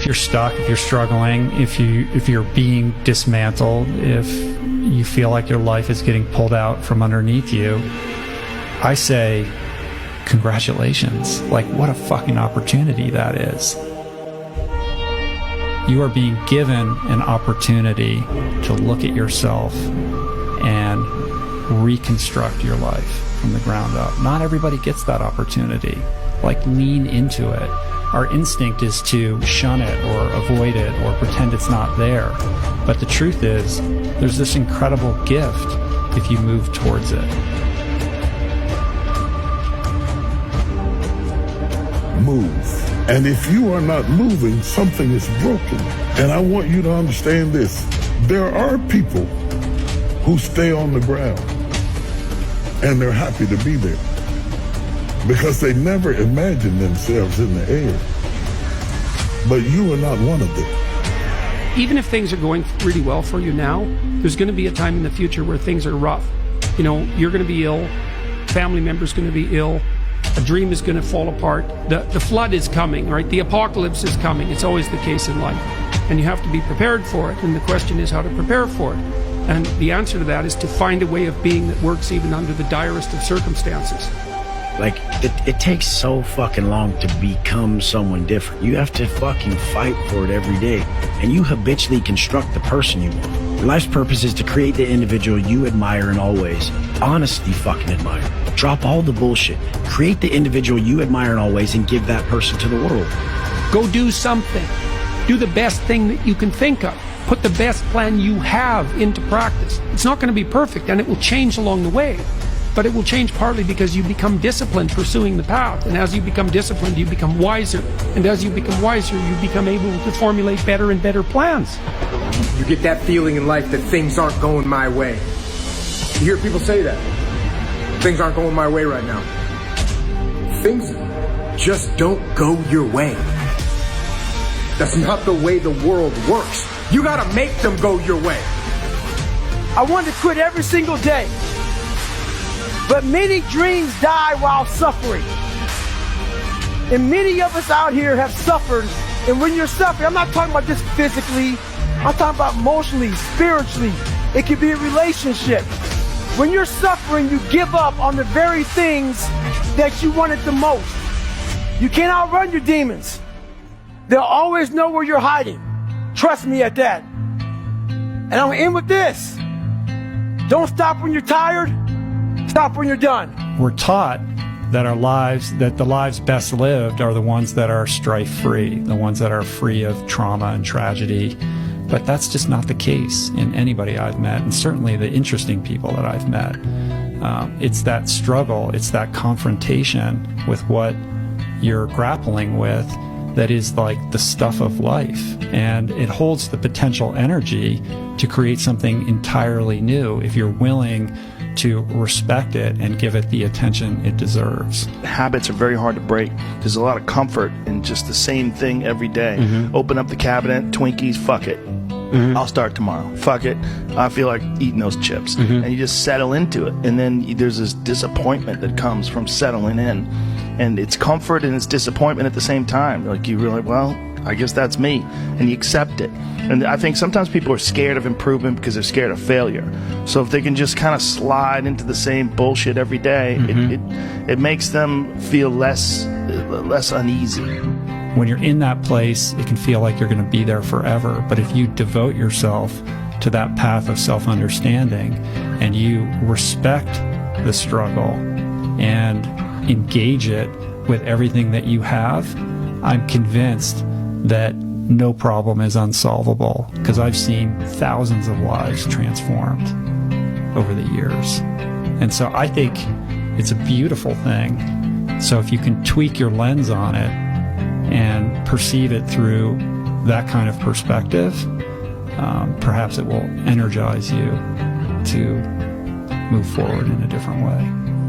you're stuck, if you're struggling, if you're being dismantled, if you feel like your life is getting pulled out from underneath you, I say, congratulations. Like, what a fucking opportunity that is. You are being given an opportunity to look at yourself and reconstruct your life from the ground up. Not everybody gets that opportunity. Like, lean into it. Our instinct is to shun it or avoid it or pretend it's not there. But the truth is, there's this incredible gift if you move towards it. Move. And if you are not moving, something is broken. And I want you to understand this. There are people who stay on the ground and they're happy to be there because they never imagined themselves in the air. But you are not one of them. Even if things are going really well for you now, there's going to be a time in the future where things are rough. You know, you're going to be ill, family member's going to be ill, a dream is going to fall apart, the flood is coming, right? The apocalypse is coming. It's always the case in life. And you have to be prepared for it. And the question is how to prepare for it. And the answer to that is to find a way of being that works even under the direst of circumstances. Like, it takes so fucking long to become someone different. You have to fucking fight for it every day. And you habitually construct the person you want. Your life's purpose is to create the individual you admire in all ways. Honestly fucking admire. Drop all the bullshit. Create the individual you admire in all ways and give that person to the world. Go do something. Do the best thing that you can think of. Put the best plan you have into practice. It's not going to be perfect, and it will change along the way. But it will change partly because you become disciplined pursuing the path. And as you become disciplined, you become wiser. And as you become wiser, you become able to formulate better and better plans. You get that feeling in life that things aren't going my way. You hear people say that. Things aren't going my way right now. Things just don't go your way. That's not the way the world works. You gotta make them go your way. I want to quit every single day. But many dreams die while suffering. And many of us out here have suffered. And when you're suffering, I'm not talking about just physically. I'm talking about emotionally, spiritually. It could be a relationship. When you're suffering, you give up on the very things that you wanted the most. You can't outrun your demons. They'll always know where you're hiding. Trust me at that. And I'm gonna end with this. Don't stop when you're tired. Stop when you're done. We're taught that the lives best lived are the ones that are strife-free, the ones that are free of trauma and tragedy. But that's just not the case in anybody I've met, and certainly the interesting people that I've met. It's that struggle, it's that confrontation with what you're grappling with that is like the stuff of life. And it holds the potential energy to create something entirely new if you're willing to respect it and give it the attention it deserves. Habits are very hard to break. There's a lot of comfort in just the same thing every day. Open up the cabinet, Twinkies, fuck it. I'll start tomorrow. Fuck it. I feel like eating those chips. And you just settle into it. And then there's this disappointment that comes from settling in. And it's comfort and it's disappointment at the same time. Like you realize, well, I guess that's me. And you accept it. And I think sometimes people are scared of improvement because they're scared of failure. So if they can just kind of slide into the same bullshit every day, it makes them feel less uneasy. When you're in that place, it can feel like you're going to be there forever. But if you devote yourself to that path of self-understanding and you respect the struggle and engage it with everything that you have, I'm convinced that no problem is unsolvable, because I've seen thousands of lives transformed over the years. And so I think it's a beautiful thing. So if you can tweak your lens on it and perceive it through that kind of perspective, perhaps it will energize you to move forward in a different way.